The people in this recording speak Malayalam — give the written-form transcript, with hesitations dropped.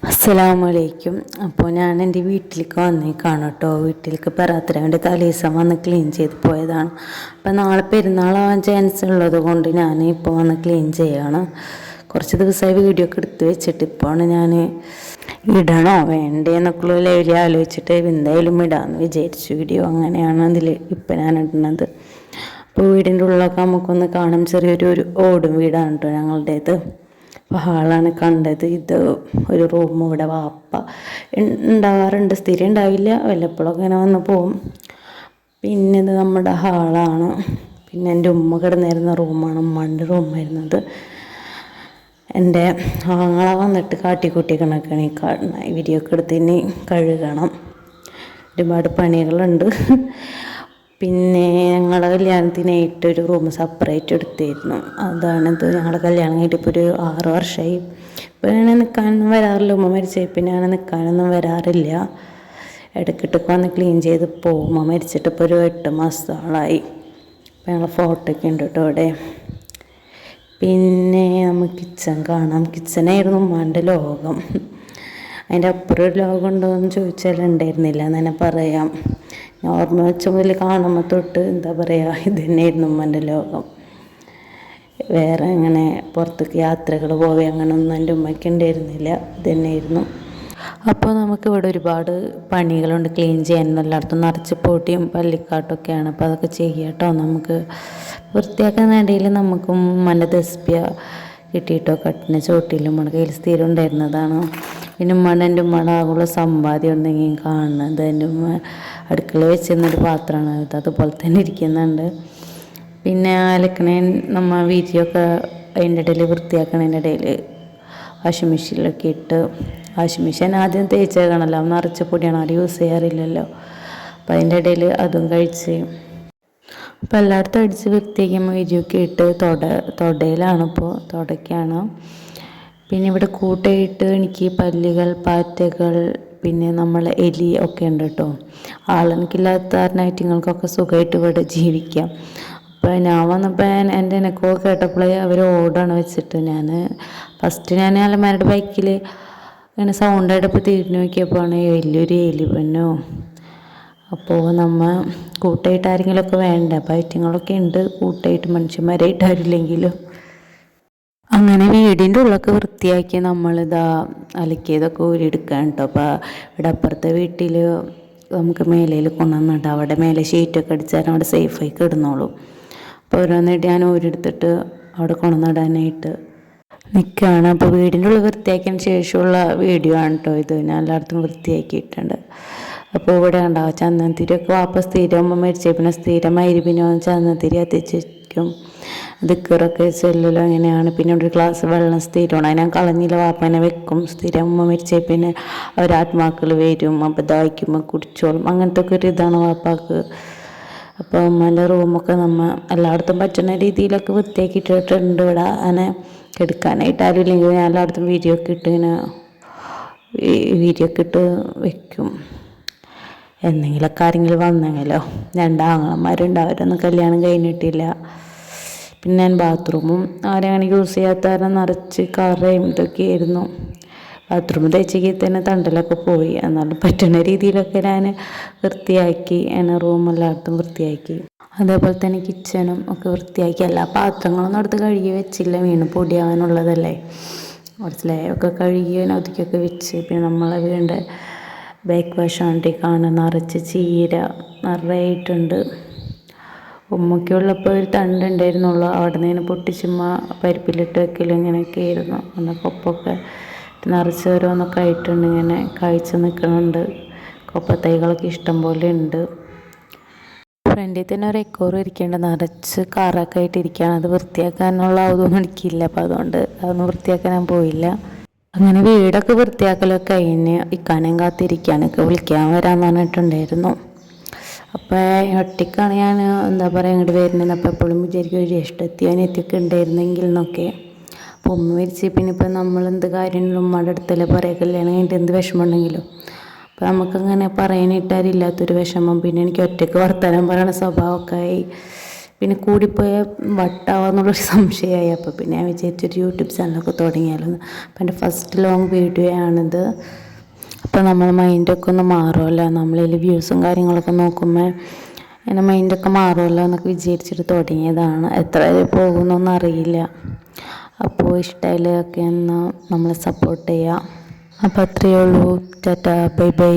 അസ്സലാമലൈക്കും. അപ്പോൾ ഞാൻ എൻ്റെ വീട്ടിലേക്ക് വന്നേക്കാണ് കേട്ടോ. വീട്ടിലേക്ക് പെറാത്തരാവിൻ്റെ തലേദിവസം വന്ന് ക്ലീൻ ചെയ്ത് പോയതാണ്. അപ്പം നാളെ പെരുന്നാളാവാൻ ചാൻസ് ഉള്ളത് കൊണ്ട് ഞാൻ ഇപ്പോൾ വന്ന് ക്ലീൻ ചെയ്യുകയാണ്. കുറച്ച് ദിവസമായി വീഡിയോ ഒക്കെ എടുത്ത് വെച്ചിട്ട് ഇപ്പോഴാണ് ഞാൻ ഇടണോ വേണ്ടേ എന്നൊക്കെയുള്ള ലെവലിൽ ആലോചിച്ചിട്ട് എന്തായാലും ഇടാമെന്ന് വിചാരിച്ചു. വീഡിയോ അങ്ങനെയാണ് അതിൽ ഇപ്പം ഞാൻ ഇടുന്നത്. അപ്പോൾ വീടിൻ്റെ ഉള്ളിലൊക്കെ നമുക്കൊന്ന് കാണാം. ചെറിയൊരു ഓടും വീടാണ് കേട്ടോ ഞങ്ങളുടേത്. അപ്പോൾ ഹാളാണ് കണ്ടത്. ഇത് ഒരു റൂം. ഇവിടെ വാപ്പ ഉണ്ടാവാറുണ്ട്, സ്ഥിരം ഉണ്ടാവില്ല, വല്ലപ്പോഴൊക്കെ ഇങ്ങനെ വന്ന് പോവും. പിന്നെ ഇത് നമ്മുടെ ഹാളാണ്. പിന്നെ എൻ്റെ ഉമ്മ കിടന്നിരുന്ന റൂമാണ്, ഉമ്മൻ്റെ റൂമായിരുന്നത്. എൻ്റെ ആങ്ങള വന്നിട്ട് കാട്ടിക്കൂട്ടി കണക്കാണ് ഈ വീഡിയോ ഒക്കെ എടുത്ത് ഇനി കഴുകണം. ഒരുപാട് പണികളുണ്ട്. പിന്നെ ഞങ്ങളുടെ കല്യാണത്തിനായിട്ടൊരു റൂം സെപ്പറേറ്റ് എടുത്തിരുന്നു. അതാണിത്. ഞങ്ങളുടെ കല്യാണം കഴിഞ്ഞിട്ട് ഇപ്പോൾ ഒരു 6 വർഷമായി. ഇപ്പോൾ ഞാൻ നിൽക്കാനൊന്നും വരാറില്ല. ഉമ്മ മരിച്ചാൽ പിന്നെ ഞാൻ നിൽക്കാനൊന്നും വരാറില്ല. ഇടയ്ക്കിട്ടൊക്കെ വന്ന് ക്ലീൻ ചെയ്ത് പോകും. ഉമ്മ മരിച്ചിട്ട് ഇപ്പോൾ ഒരു 8 മാസത്തോളമായി. അപ്പോൾ ഞങ്ങൾ ഫോട്ടോയൊക്കെ ഉണ്ട് കേട്ടോ ഇവിടെ. പിന്നെ നമുക്ക് കിച്ചൺ കാണാം. കിച്ചണായിരുന്നു ഉമ്മാൻ്റെ ലോകം. അതിൻ്റെ അപ്പുറം ഒരു ലോകം ഉണ്ടോ എന്ന് ചോദിച്ചാൽ ഉണ്ടായിരുന്നില്ല എന്ന് തന്നെ പറയാം. ഞാൻ ഓർമ്മ വെച്ച മുതൽ കാണുമ്പോൾ തൊട്ട് എന്താ പറയുക, ഇത് തന്നെയായിരുന്നു ഉമ്മൻ്റെ ലോകം. വേറെ അങ്ങനെ പുറത്തേക്ക് യാത്രകൾ പോവുക അങ്ങനെയൊന്നും എൻ്റെ ഉമ്മയ്ക്ക് ഉണ്ടായിരുന്നില്ല. ഇത് തന്നെയായിരുന്നു. അപ്പോൾ നമുക്കിവിടെ ഒരുപാട് പണികളുണ്ട് ക്ലീൻ ചെയ്യാൻ. എല്ലായിടത്തും നിറച്ച് പൊടിയും പല്ലിക്കാട്ടൊക്കെയാണ്. അപ്പോൾ അതൊക്കെ ചെയ്യാം കേട്ടോ. നമുക്ക് വൃത്തിയാക്കുന്ന ഇടയിൽ നമുക്കും ഉമ്മൻ്റെ ദസ്പ്യ കിട്ടിയിട്ടോ. കട്ടിന് ചോട്ടിലും നമ്മുടെ കയ്യിൽ സ്ഥിരം ഉണ്ടായിരുന്നതാണ്. പിന്നെ എൻ്റെ ഉമ്മയുടെ ആകുള്ള സമ്പാദ്യം ഉണ്ടെങ്കിൽ കാണുന്നത് എൻ്റെ ഉമ്മ അടുക്കള വെച്ചിരുന്നൊരു പാത്രമാണ് ഇത്. അതുപോലെ തന്നെ ഇരിക്കുന്നുണ്ട്. പിന്നെ അലക്കണേ നമ്മൾ വീതിയൊക്കെ അതിൻ്റെ ഇടയിൽ വൃത്തിയാക്കണതിൻ്റെ ഇടയിൽ വാഷിംഗ് മെഷീനിലൊക്കെ ഇട്ട്, വാഷിംഗ് മെഷീൻ ആദ്യം തേച്ചേക്കണമല്ലോ, നിറച്ച പൊടിയാണ്, ആരും യൂസ് ചെയ്യാറില്ലല്ലോ. അപ്പോൾ അതിൻ്റെ ഇടയിൽ അതും കഴിച്ച് അപ്പോൾ എല്ലായിടത്തും അടിച്ച് വൃത്തിയാക്കുമ്പോൾ വീതിയൊക്കെ ഇട്ട് തുടയിലാണിപ്പോൾ, തുടയ്ക്കാണ്. പിന്നെ ഇവിടെ കൂട്ടയിട്ട് എനിക്ക് പല്ലുകൾ, പാറ്റകൾ, പിന്നെ നമ്മൾ എലി ഒക്കെ ഉണ്ട് കേട്ടോ. ആളെനിക്കില്ലാത്ത ഐറ്റങ്ങൾക്കൊക്കെ സുഖമായിട്ട് ഇവിടെ ജീവിക്കാം. അപ്പോൾ ഞാൻ വന്നപ്പോൾ എൻ്റെ എനക്കോ കേട്ടപ്പോൾ അവർ ഓടാണ് വെച്ചിട്ട് ഫസ്റ്റ് ഞാൻ അലമാരുടെ ബൈക്കിൽ ഇങ്ങനെ സൗണ്ടായിട്ടപ്പോൾ തിരിഞ്ഞു നോക്കിയപ്പോഴാണ് വലിയൊരു എലി പെണ്ണോ. അപ്പോൾ നമ്മൾ കൂട്ടായിട്ട് ആരെങ്കിലുമൊക്കെ വേണ്ട. അപ്പോൾ ഐറ്റങ്ങളൊക്കെ ഉണ്ട് കൂട്ടായിട്ട്, മനുഷ്യന്മാരായിട്ട് ആരില്ലെങ്കിലും. അങ്ങനെ വീടിൻ്റെ ഉള്ളൊക്കെ വൃത്തിയാക്കി നമ്മളിതാ അലക്കിയതൊക്കെ ഊരിയെടുക്കാൻ കേട്ടോ. അപ്പോൾ ഇവിടെ അപ്പുറത്തെ വീട്ടിൽ നമുക്ക് മേലയിൽ കൊണ്ടുവന്നിട്ട് അവിടെ മേലെ ഷീറ്റൊക്കെ അടിച്ചാൽ അവിടെ സേഫായി കിടന്നോളും. അപ്പോൾ ഓരോന്നിട്ട് ഞാൻ ഊരിയെടുത്തിട്ട് അവിടെ കൊണ്ടുവന്നിടാനായിട്ട് നിൽക്കുകയാണ്. അപ്പോൾ വീടിൻ്റെ ഉള്ളിൽ വൃത്തിയാക്കിയതിന് ശേഷമുള്ള വീഡിയോ ആണ് കേട്ടോ ഇത്. ഞാൻ എല്ലായിടത്തും വൃത്തിയാക്കിയിട്ടുണ്ട്. അപ്പോൾ ഇവിടെ ഉണ്ടാവും ചന്ദനത്തിരിയൊക്കെ വാപ്പ സ്ഥിരം മരിച്ച പിന്നെ സ്ഥിരമായി പിന്നെ ചന്ദനത്തിരി എത്തിച്ച് വയ്ക്കും. ദിക്കറൊക്കെ ചെല്ലലോ അങ്ങനെയാണ്. പിന്നെ ഒരു ഗ്ലാസ് വെള്ളം സ്ഥിരമാണ്, അത് ഞാൻ കളഞ്ഞില്ല, വാപ്പനെ വെക്കും സ്ഥിരം. ഉമ്മ മരിച്ച പിന്നെ അവരാത്മാക്കൾ വരും, അപ്പോൾ ദാഹിക്കുമ്പോൾ കുടിച്ചോളും. അങ്ങനത്തെ ഒക്കെ ഒരു ഇതാണ് വാപ്പാക്ക്. അപ്പോൾ ഉമ്മൻ്റെ റൂമൊക്കെ നമ്മൾ എല്ലായിടത്തും പറ്റുന്ന രീതിയിലൊക്കെ വൃത്തിയാക്കിയിട്ടിട്ടുണ്ട്. ഇവിടെ അങ്ങനെ എടുക്കാനായിട്ട് ആരും ഇല്ലെങ്കിൽ ഞാൻ എല്ലായിടത്തും വീഡിയോ ഒക്കെ ഇട്ട് വെക്കും. എന്തെങ്കിലുമൊക്കെ ആരെങ്കിലും വന്നെങ്കിലോ. 2 ആങ്ങളമാരുണ്ട്, അവരൊന്നും കല്യാണം കഴിഞ്ഞിട്ടില്ല. പിന്നെ ഞാൻ ബാത്റൂമും ആരെയാണ് യൂസ് ചെയ്യാത്ത കാരണം നിറച്ച് കറയും ഇതൊക്കെയായിരുന്നു. ബാത്റൂം തേച്ചെങ്കിൽ തന്നെ തണ്ടലൊക്കെ പോയി. എന്നാലും പറ്റുന്ന രീതിയിലൊക്കെ ഞാൻ വൃത്തിയാക്കി. എന്നെ റൂമെല്ലായിടത്തും വൃത്തിയാക്കി. അതേപോലെ തന്നെ കിച്ചണും ഒക്കെ വൃത്തിയാക്കി. എല്ലാ പാത്രങ്ങളൊന്നും അടുത്ത് കഴുകി വെച്ചില്ല, വീണ് പൊടിയാവാനുള്ളതല്ലേ. കുറച്ച് കഴുകി ഒതുക്കിയൊക്കെ വെച്ച്. പിന്നെ നമ്മളെ വീടിൻ്റെ ബാക്ക് വശാണ്ടി കാണാൻ നിറച്ച് ചീര നിറയായിട്ടുണ്ട്. ഉമ്മയ്ക്കുള്ളപ്പോൾ ഒരു തണ്ടുണ്ടായിരുന്നുള്ളൂ. അവിടെ നിന്ന് പൊട്ടിച്ചുമ്മ പരിപ്പിലിട്ട് വെക്കലും ഇങ്ങനെയൊക്കെ ആയിരുന്നു. അന്ന് കൊപ്പൊക്കെ നിറച്ച് ഓരോന്നൊക്കെ ആയിട്ടുണ്ട്, ഇങ്ങനെ കായ്ച്ച് നിൽക്കുന്നുണ്ട്. കൊപ്പത്തൈകളൊക്കെ ഇഷ്ടം പോലെ ഉണ്ട്. ഫ്രണ്ടിൽ തന്നെ ഒരു എക്കോറും ഇരിക്കേണ്ട, നിറച്ച് കാറൊക്കെ ആയിട്ട് ഇരിക്കുകയാണ്. അത് വൃത്തിയാക്കാനുള്ള അതൊന്നും എനിക്കില്ല. അപ്പോൾ അതുകൊണ്ട് അതൊന്നും വൃത്തിയാക്കാൻ ഞാൻ പോയില്ല. അങ്ങനെ വീടൊക്കെ വൃത്തിയാക്കലൊക്കെ കഴിഞ്ഞ് ഇക്കാനും കാത്തിരിക്കാനൊക്കെ വിളിക്കാൻ വരാമെന്ന് പറഞ്ഞിട്ടുണ്ടായിരുന്നു. അപ്പോൾ ഒറ്റയ്ക്കാണ് ഞാൻ എന്താ പറയുക ഇങ്ങോട്ട് വരുന്നത്. അപ്പോൾ എപ്പോഴും വിചാരിക്കും ഒരു ജ്യേഷ്ഠത്തിയൊക്കെ ഉണ്ടായിരുന്നെങ്കിൽ എന്നൊക്കെ. അപ്പോൾ ഉമ്മ മരിച്ച് പിന്നെ ഇപ്പം നമ്മളെന്ത് കാര്യങ്ങളും ഉമ്മയുടെ അടുത്തല്ലേ പറയുക, കല്യാണം കഴിഞ്ഞിട്ട് എന്ത് വിഷമം ഉണ്ടെങ്കിലും. അപ്പോൾ നമുക്കങ്ങനെ പറയാനിട്ടാരില്ലാത്തൊരു വിഷമം. പിന്നെ എനിക്ക് ഒറ്റയ്ക്ക് വർത്തമാനം പറയണ സ്വഭാവമൊക്കെ ആയി. പിന്നെ കൂടിപ്പോയ വട്ടാവാന്നുള്ളൊരു സംശയമായി. അപ്പോൾ പിന്നെ ഞാൻ വിചാരിച്ചൊരു യൂട്യൂബ് ചാനലൊക്കെ തുടങ്ങിയാലോ. അപ്പം എൻ്റെ ഫസ്റ്റ് ലോങ് വീഡിയോ ആണിത്. അപ്പോൾ നമ്മൾ മൈൻഡൊക്കെ ഒന്ന് മാറുമല്ലോ, നമ്മളിൽ വ്യൂസും കാര്യങ്ങളൊക്കെ നോക്കുമ്പോൾ എൻ്റെ മൈൻഡൊക്കെ മാറുമല്ലോ എന്നൊക്കെ വിചാരിച്ചിട്ട് തുടങ്ങിയതാണ്. എത്ര പോകുന്നൊന്നും അറിയില്ല. അപ്പോൾ ഇഷ്ടമായാലൊക്കെ ഒന്ന് നമ്മളെ സപ്പോർട്ട് ചെയ്യുക. അപ്പോൾ അത്രയേ ഉള്ളൂ. Tata, bye bye.